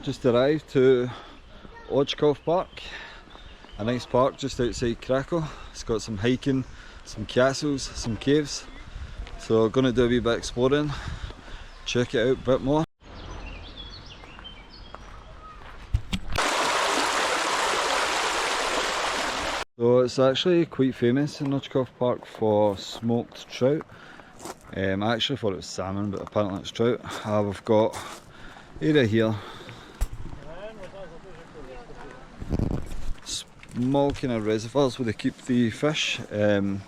Just arrived to Ojcow Park, a nice park just outside Krakow. It's got some hiking, some castles, some caves. So going to do a wee bit exploring, check it out a bit more. So it's actually quite famous in Ojcow Park for smoked trout. I actually thought it was salmon, but apparently it's trout. We've got area here. Small kind of reservoirs where they keep the fish, and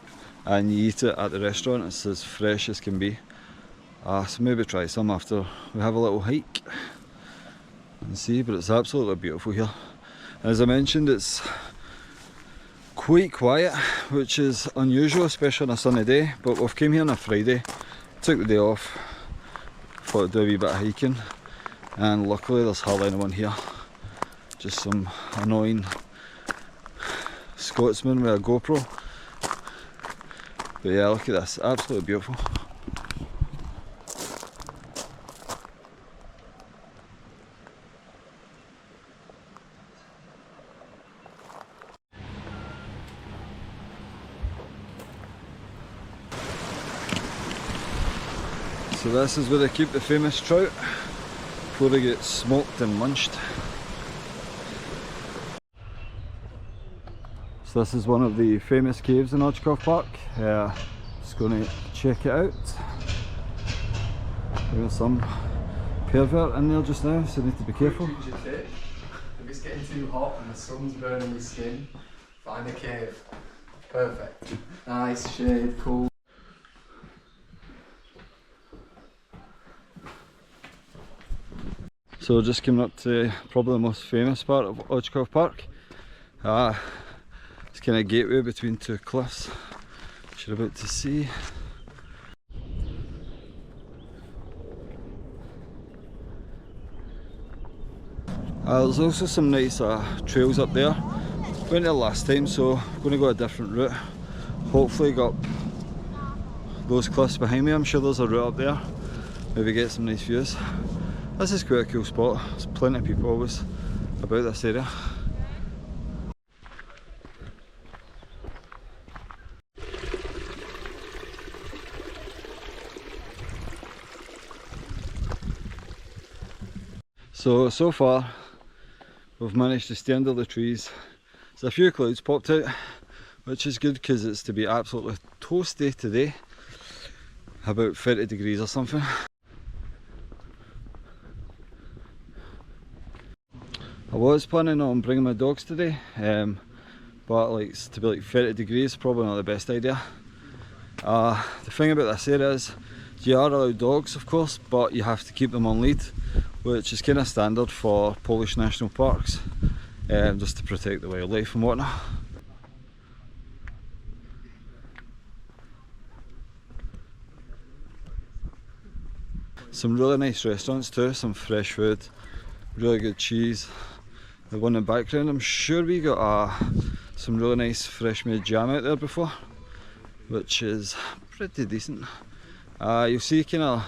you eat it at the restaurant. It's as fresh as can be. So maybe try some after we have a little hike and see, but it's absolutely beautiful here. As I mentioned, it's quite quiet, which is unusual, especially on a sunny day, but we've came here on a Friday, took the day off, thought I'd do a wee bit of hiking, and luckily there's hardly anyone here. Just some annoying Scotsman with a GoPro. But yeah, look at this, absolutely beautiful. So this is where they keep the famous trout before they get smoked and munched. So this is one of the famous caves in Ojcow Park. Just going to check it out. There's some pervert in there just now, so you need to be careful. If it's getting too hot and the sun's burning your skin, find a cave. Perfect. Nice shade, cool. So just coming up to probably the most famous part of Ojcow Park. It's kind of a gateway between two cliffs, which you're about to see. There's also some nice trails up there. Went there last time, so I'm going to go a different route. Hopefully go up those cliffs behind me. I'm sure there's a route up there. Maybe get some nice views. This is quite a cool spot. There's plenty of people always about this area. So far we've managed to stay under the trees. There's a few clouds popped out, which is good because it's to be absolutely toasty today, about 30 degrees or something. I was planning on bringing my dogs today, but like to be like 30 degrees probably not the best idea. The thing about this area is you are allowed dogs, of course, but you have to keep them on lead, which is kind of standard for Polish national parks, just to protect the wildlife and whatnot. Some really nice restaurants too, some fresh food, really good cheese. The one in the background, I'm sure we got some really nice fresh made jam out there before, which is pretty decent. You'll see kind of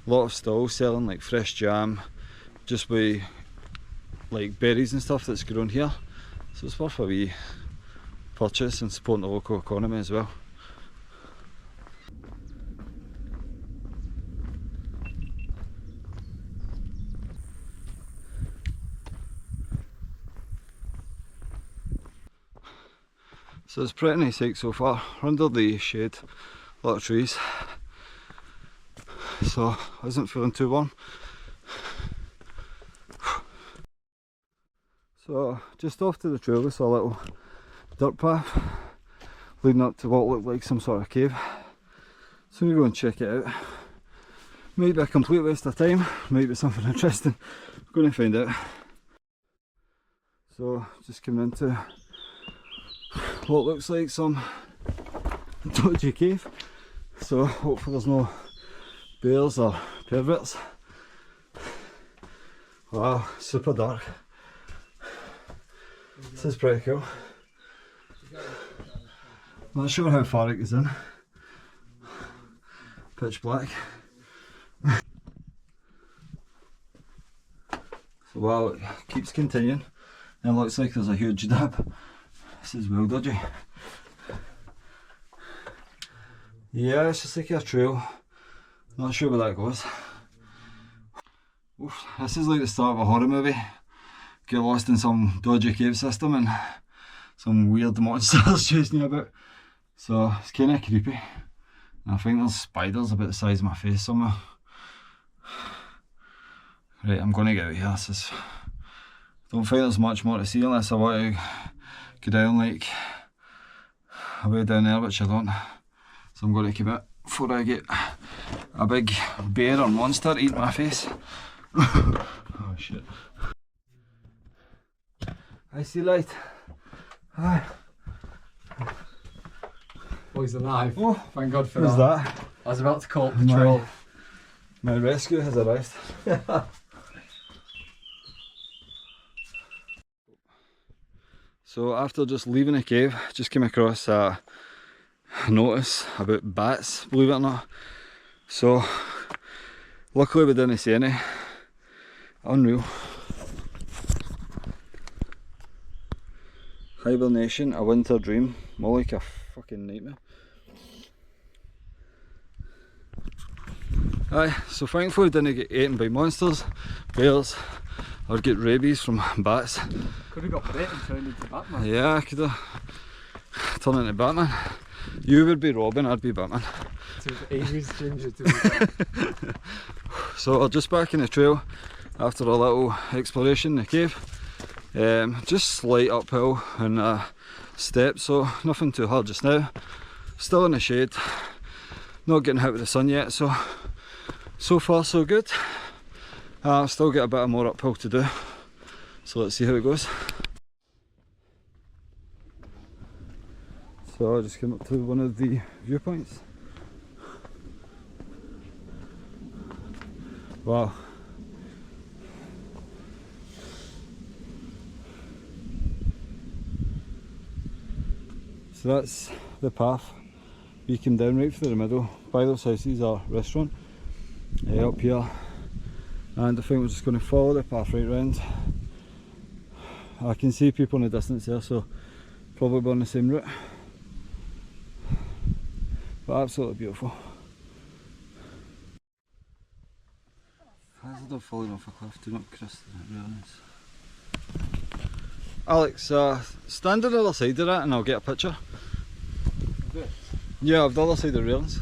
a lot of stalls selling like fresh jam, just with like berries and stuff that's grown here, so it's worth a wee purchase and supporting the local economy as well. So it's a pretty nice hike so far. We're under the shade, a lot of trees, so I wasn't feeling too warm. So just off to the trail we saw a little dirt path leading up to what looked like some sort of cave. So we go and check it out. Might be a complete waste of time, might be something interesting. We're going to find out. So just coming into what looks like some dodgy cave, so hopefully there's no bears or perverts. Wow, super dark. This is pretty cool. Not sure how far it goes in. Pitch black. Wow, it keeps continuing. And it looks like there's a huge dip. This is well dodgy. Yeah, it's just like a trail. Not sure where that goes. Oof, this is like the start of a horror movie. Get lost in some dodgy cave system and some weird monsters chasing you about. So it's kind of creepy. And I think there's spiders about the size of my face somewhere. Right, I'm going to get out of here. Don't think there's much more to see unless I want to go down like a way down there, which I don't. So I'm going to keep it before I get a big bear or monster eating my face. Oh shit. I see light. Hi. Oh, he's alive. Oh, thank God for who's that. that? I was about to call patrol. My rescue has arrived. So after just leaving the cave, just came across a notice about bats, believe it or not. So luckily we didn't see any. Unreal. Hibernation, a winter dream. More like a fucking nightmare. Aye, so thankfully we didn't get eaten by monsters, bears, or get rabies from bats. Could have got bit and turned into Batman. Yeah, I could have turned into Batman. You would be Robin, I'd be Batman. Avery's ginger to be. So we're just back in the trail after a little exploration in the cave. Just slight uphill and steps, so nothing too hard just now. Still in the shade, not getting hit with the sun yet, so far so good. Still got a bit more uphill to do, so let's see how it goes. So I just came up to one of the viewpoints. Wow. So that's the path. We came down right through the middle. By those houses are a restaurant up here, and I think we're just going to follow the path right round. I can see people in the distance there, so probably on the same route. But absolutely beautiful. Hazard of falling off a cliff, do not cross the railings. Alex, stand on the other side of that and I'll get a picture. This? Yeah, of the other side of the railings.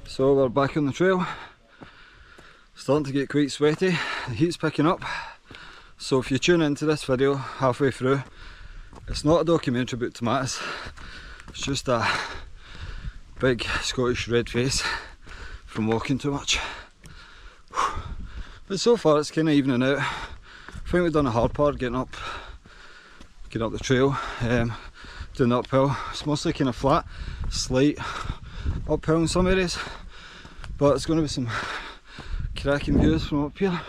So we're back on the trail. Starting to get quite sweaty, the heat's picking up. So if you tune into this video halfway through, it's not a documentary about tomatoes, it's just a big Scottish red face from walking too much. But so far it's kind of evening out. I think we've done a hard part getting up the trail, doing the uphill. It's mostly kind of flat, slight uphill in some areas, but it's going to be some cracking views from up here.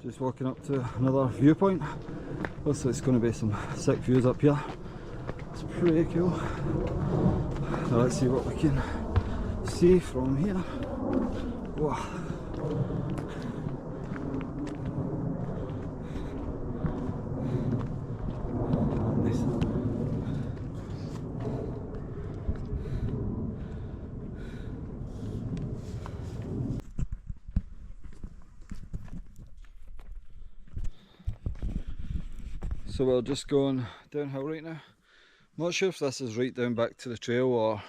Just walking up to another viewpoint. Looks like it's going to be some sick views up here. It's pretty cool. Now let's see what we can see from here. Wow. Nice. So we're just going downhill right now. Not sure if this is right down back to the trail or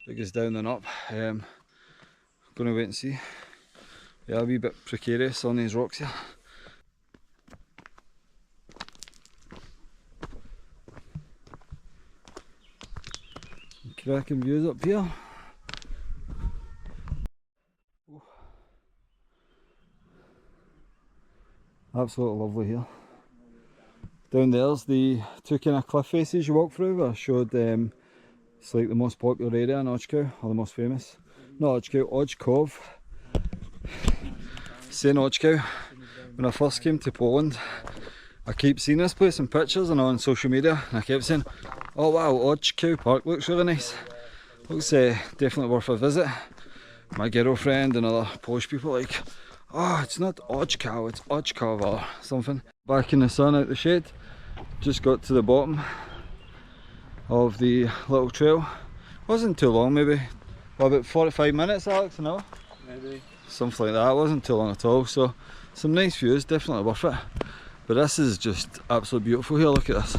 it goes down and up. Gonna wait and see. Yeah, a wee bit precarious on these rocks here. Cracking views up here. Oh. Absolutely lovely here. Down there's the two kind of cliff faces you walk through. I showed it's like the most popular area in Ojcow, or the most famous. Not Ojcow, Ojcow. Saying Ojcow. When I first came to Poland, I keep seeing this place in pictures and on social media, and I kept saying, oh wow, Ojcow Park looks really nice. Looks definitely worth a visit. My girlfriend and other Polish people are like, oh, it's not Ojcow, it's Ojcow or something. Back in the sun out the shade, just got to the bottom of the little trail. Wasn't too long, maybe about 45 minutes, Alex, an hour? Maybe. Something like that. It wasn't too long at all, so some nice views, definitely worth it. But this is just absolutely beautiful here, look at this.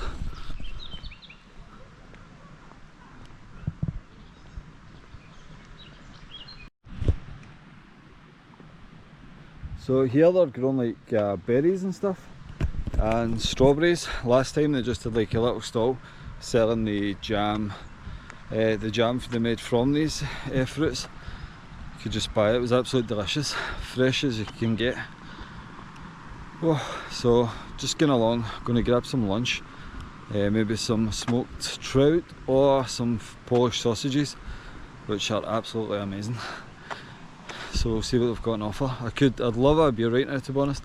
So here they're growing like berries and stuff and strawberries. Last time they just had like a little stall selling the jam they made from these fruits. You could just buy it. It was absolutely delicious, fresh as you can get. Oh, so just going along, going to grab some lunch, maybe some smoked trout or some Polish sausages, which are absolutely amazing. So we'll see what they've got on offer. I'd love a beer right now, to be honest,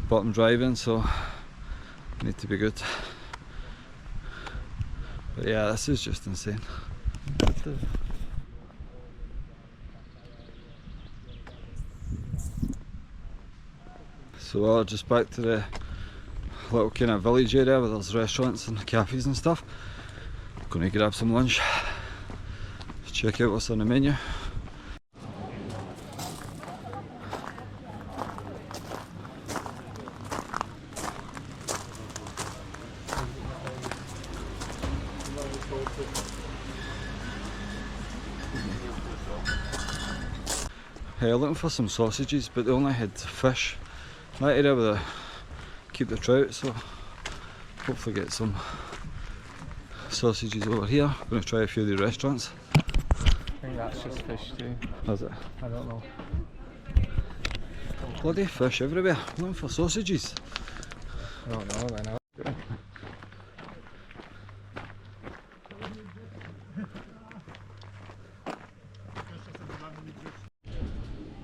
but I'm driving, so I need to be good. But yeah, this is just insane. So we're just back to the little kind of village area where there's restaurants and cafes and stuff. Going to grab some lunch, check out what's on the menu. Looking for some sausages, but they only had fish. That area where they keep the trout, so hopefully get some sausages over here. I'm going to try a few of the restaurants. I think that's just fish too. Is it? I don't know. Bloody fish everywhere. I'm looking for sausages. I don't know then.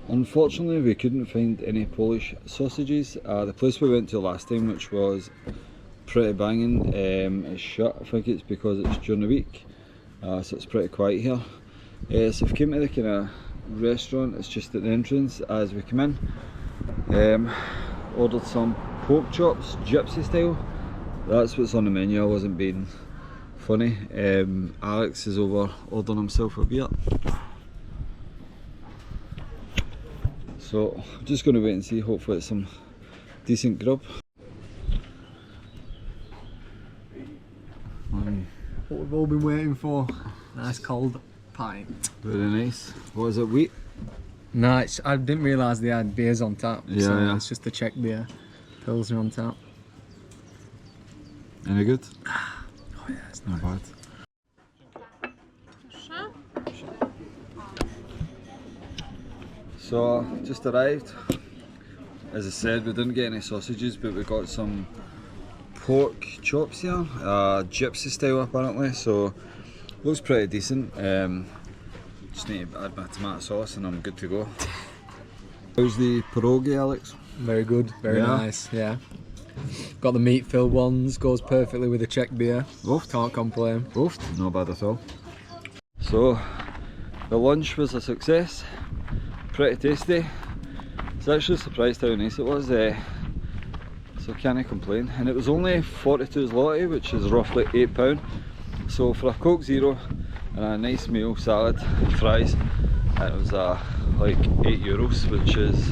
Unfortunately, we couldn't find any Polish sausages. The place we went to last time, which was pretty banging, is shut. I think it's because it's during the week, so it's pretty quiet here. So we came to the kind of restaurant. It's just at the entrance as we come in. Ordered some pork chops, gypsy style. That's what's on the menu. I wasn't being funny. Alex is over ordering himself a beer. So I'm just going to wait and see, hopefully it's some decent grub. What we've all been waiting for. Nice cold pint. Very nice. What is it, wheat? No, I didn't realise they had beers on tap. Yeah, so yeah. It's just a Czech beer. Pilsner on tap. Any good? Oh yeah, it's not bad. So just arrived. As I said, we didn't get any sausages, but we got some pork chops here, gypsy style apparently, so looks pretty decent. Just need to add my tomato sauce and I'm good to go. How's the pierogi, Alex? Very good, very nice, yeah. Got the meat filled ones, goes perfectly with the Czech beer. Oofed. Can't complain. Oofed, not bad at all. So the lunch was a success. Pretty tasty. It's actually surprised how nice it was, so can't complain. And it was only 42 zloty, which is roughly £8. So for a Coke Zero and a nice meal, salad, fries, and it was like €8, which is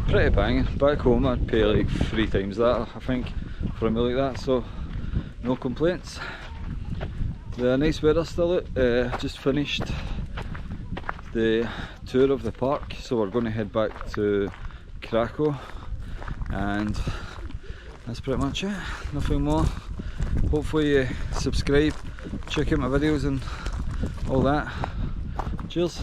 pretty banging. Back home I'd pay like 3 times that, I think, for a meal like that, so no complaints. The nice weather still out, just finished the tour of the park, so we're going to head back to Krakow, and that's pretty much it, nothing more. Hopefully you subscribe, check out my videos and all that. Cheers.